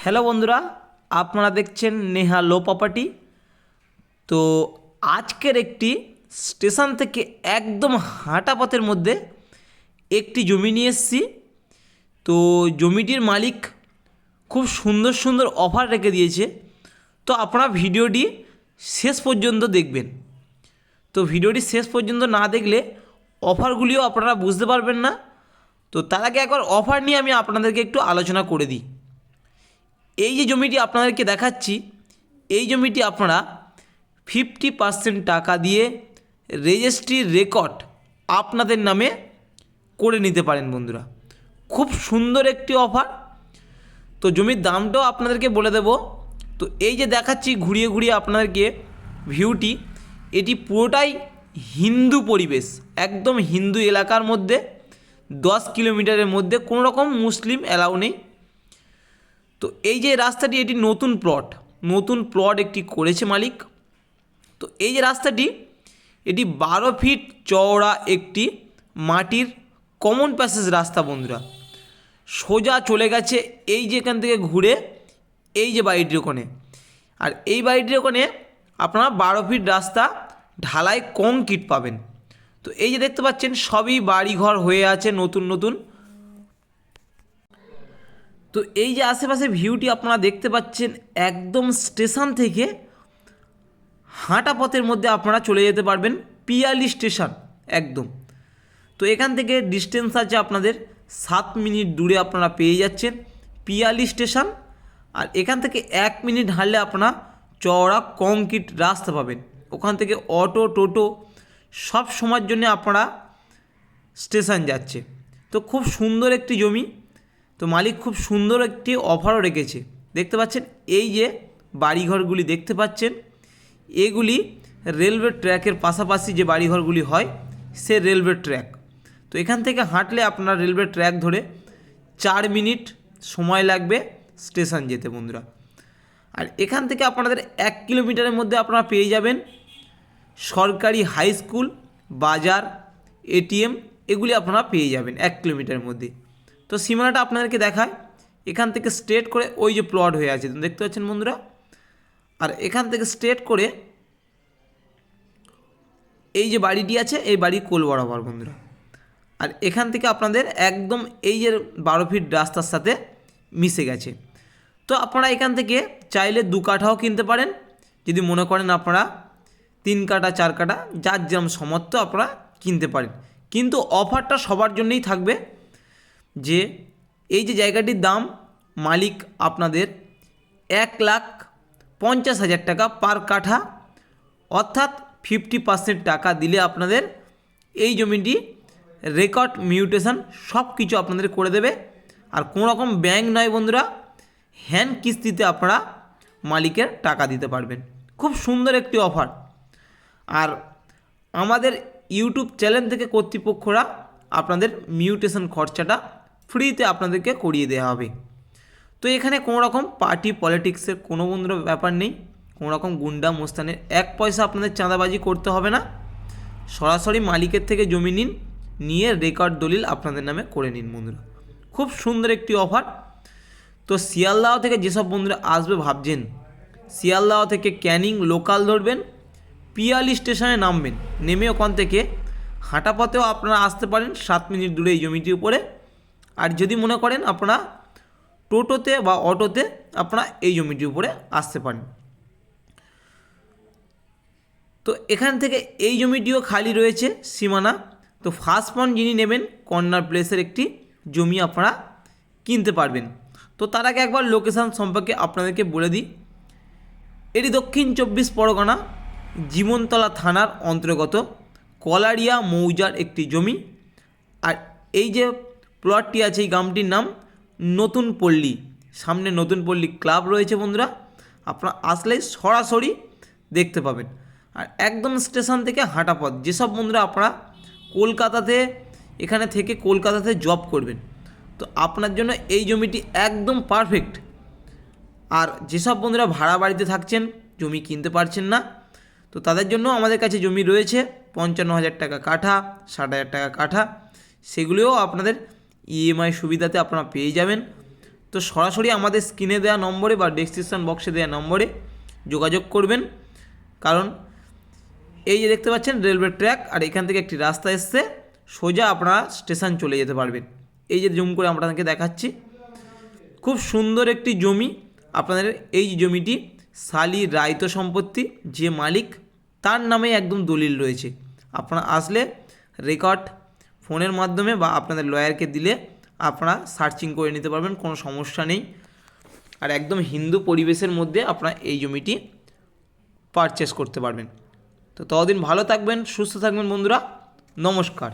Hello বন্ধুরা, আপনারা দেখছেন নেহা লো প্রপার্টি। তো আজকের একটি স্টেশন থেকে একদম হাঁটা পথের মধ্যে একটি জমি নিয়ে এসেছি। তো জমিটির মালিক খুব সুন্দর সুন্দর অফার রেখে দিয়েছে। তো আপনারা ভিডিওটি শেষ পর্যন্ত দেখবেন। তো ভিডিওটি শেষ পর্যন্ত না দেখলে অফারগুলিও আপনারা বুঝতে পারবেন না। তো তার আগে একবার অফার নিয়ে আমি আপনাদেরকে একটু আলোচনা করে দিই। এই যে জমিটি আপনাদেরকে দেখাচ্ছি, এই জমিটি আপনারা 50% টাকা দিয়ে রেজিস্ট্রি রেকর্ড আপনাদের নামে করে নিতে পারেন বন্ধুরা। খুব সুন্দর একটি অফার। তো জমির দামটাও আপনাদেরকে বলে দেব। তো এই যে দেখাচ্ছি ঘুরিয়ে ঘুরিয়ে আপনাদেরকে ভিউটি, এটি পুরোটাই হিন্দু পরিবেশ, একদম হিন্দু এলাকার মধ্যে 10 কিলোমিটারের মধ্যে কোনো রকম মুসলিম অ্যালাউ নেই। তো এই যে রাস্তাটি, এটি নতুন প্লট একটি করেছে মালিক। তো এই যে রাস্তাটি, এটি 12 ফিট চওড়া একটি মাটির কমন প্যাসেজ রাস্তা বন্ধুরা। সোজা চলে গেছে এই যে এখান থেকে ঘুরে এই যে বাড়িটির ওখানে। আর এই বাড়িটির ওখানে আপনারা 12 ফিট রাস্তা ঢালাই কংক্রিট পাবেন। তো এই যে দেখতে পাচ্ছেন সবই বাড়িঘর হয়ে আছে নতুন নতুন। তো এই যে আশেপাশে ভিউটি আপনারা দেখতে পাচ্ছেন, একদম স্টেশন থেকে হাঁটা পথের মধ্যে আপনারা চলে যেতে পারবেন পিয়ালি স্টেশন একদম। তো এখান থেকে ডিস্টেন্স আছে আপনাদের 7 মিনিট দূরে আপনারা পেয়ে যাচ্ছেন পিয়ালি স্টেশন। আর এখান থেকে 1 মিনিট হাঁটলে আপনারা চওড়া কংক্রিট রাস্তা পাবেন। ওখান থেকে অটো টোটো সব সময়ের জন্য আপনারা স্টেশন যাচ্ছে। তো খুব সুন্দর একটি জমি। তো মালিক খুব সুন্দর একটি অফারও রেখেছে। দেখতে পাচ্ছেন এই যে বাড়িঘরগুলি দেখতে পাচ্ছেন, এগুলি রেলওয়ে ট্র্যাকের পাশাপাশি যে বাড়িঘরগুলি হয় সে রেলওয়ে ট্র্যাক। তো এখান থেকে হাঁটলে আপনারা রেলওয়ে ট্র্যাক ধরে 4 মিনিট সময় লাগবে স্টেশন যেতে বন্ধুরা। আর এখান থেকে আপনাদের 1 কিলোমিটারের মধ্যে আপনারা পেয়ে যাবেন সরকারি হাই স্কুল, বাজার, এটিএম, এগুলি আপনারা পেয়ে যাবেন 1 কিলোমিটারের মধ্যে। তো সীমানাটা আপনাদেরকে দেখায়, এখান থেকে স্ট্রেট করে ওই যে প্লট হয়ে আছে দেখতে পাচ্ছেন বন্ধুরা। আর এখান থেকে স্ট্রেট করে এই যে বাড়িটি আছে, এই বাড়ি কোল বরাবর বন্ধুরা। আর এখান থেকে আপনাদের একদম এই যে 12 ফিট রাস্তার সাথে মিশে গেছে। তো আপনারা এখান থেকে চাইলে 2 কাঠাও কিনতে পারেন, যদি মনে করেন আপনারা 3 কাঠা 4 কাঠা যার যেরকম সামর্থ্য আপনারা কিনতে পারেন। কিন্তু অফারটা সবার জন্যই থাকবে যে এই যে জায়গাটির দাম মালিক আপনাদের 1,50,000 টাকা পার কাঠা, অর্থাৎ 50% টাকা দিলে আপনাদের এই জমিটি রেকর্ড মিউটেশন সব কিছু আপনাদের করে দেবে। আর কোনো রকম ব্যাংক নয় বন্ধুরা, হ্যান্ড কিস্তিতে আপনারা মালিকের টাকা দিতে পারবেন। খুব সুন্দর একটি অফার। আর আমাদের ইউটিউব চ্যানেল থেকে কর্তৃপক্ষরা আপনাদের মিউটেশন খরচাটা ফ্রিতে আপনাদেরকে করিয়ে দেওয়া হবে। তো এখানে কোনো রকম পার্টি পলিটিক্সের কোনো বন্ধুর ব্যাপার নেই, কোনো রকম গুন্ডা মোস্তানের 1 পয়সা আপনাদের চাঁদাবাজি করতে হবে না। সরাসরি মালিকের থেকে জমি নিয়ে রেকর্ড দলিল আপনাদের নামে করে নিন বন্ধুরা। খুব সুন্দর একটি অফার। তো শিয়ালদাহ থেকে যেসব বন্ধুরা আসবে ভাবছেন, শিয়ালদাহ থেকে ক্যানিং লোকাল ধরবেন, পিয়ালি স্টেশনে নামবেন, নেমে ওখান থেকে হাঁটা পথেও আপনারা আসতে পারেন 7 মিনিট দূরে এই জমিটির উপরে। আর যদি মনে করেন আপনারা টোটোতে বা অটোতে আপনারা এই জমিটির উপরে আসতে পারেন। তো এখান থেকে এই জমিটিও খালি রয়েছে সীমানা। তো ফার্স্ট পয়েন্ট যিনি নেবেন কর্নার প্লেসের একটি জমি আপনারা কিনতে পারবেন। তো তার আগে একবার লোকেশান সম্পর্কে আপনাদেরকে বলে দিই। এটি দক্ষিণ 24 পরগনা জীবনতলা থানার অন্তর্গত কলারিয়া মৌজার একটি জমি। আর এই যে প্লটটি আছে, এই গ্রামটির নাম নতুন পল্লী। সামনে নতুন পল্লী ক্লাব রয়েছে বন্ধুরা, আপনারা আসলেই সরাসরি দেখতে পাবেন। আর একদম স্টেশন থেকে হাঁটা পথ। যেসব বন্ধুরা আপনারা কলকাতাতে এখানে থেকে কলকাতাতে জব করবেন, তো আপনার জন্য এই জমিটি একদম পারফেক্ট। আর যেসব বন্ধুরা ভাড়া বাড়িতে থাকছেন, জমি কিনতে পারছেন না, তো তাদের জন্য আমাদের কাছে জমি রয়েছে 55,000 টাকা কাঠা, 60,000 টাকা কাঠা। সেগুলিও আপনাদের ইএমআই সুবিধাতে আপনারা পেয়ে যাবেন। তো সরাসরি আমাদের স্ক্রিনে দেওয়া নম্বরে বা ডেসক্রিপশন বক্সে দেওয়া নম্বরে যোগাযোগ করবেন। কারণ এই যে দেখতে পাচ্ছেন রেলওয়ে ট্র্যাক, আর এখান থেকে একটি রাস্তা এসছে, সোজা আপনারা স্টেশন চলে যেতে পারবেন। এই যে জুম করে আপনাদেরকে দেখাচ্ছি, খুব সুন্দর একটি জমি। আপনাদের এই জমিটি শালি রায়ত সম্পত্তি, যে মালিক তার নামে একদম দলিল রয়েছে। আপনারা আসলে রেকর্ড ফোনের মাধ্যমে বা আপনাদের লয়ারকে দিলে আপনারা সার্চিং করে নিতে পারবেন, কোনো সমস্যা নেই। আর একদম হিন্দু পরিবেশের মধ্যে আপনারা এই জমিটি পারচেস করতে পারবেন। তো ততদিন ভালো থাকবেন, সুস্থ থাকবেন বন্ধুরা, নমস্কার।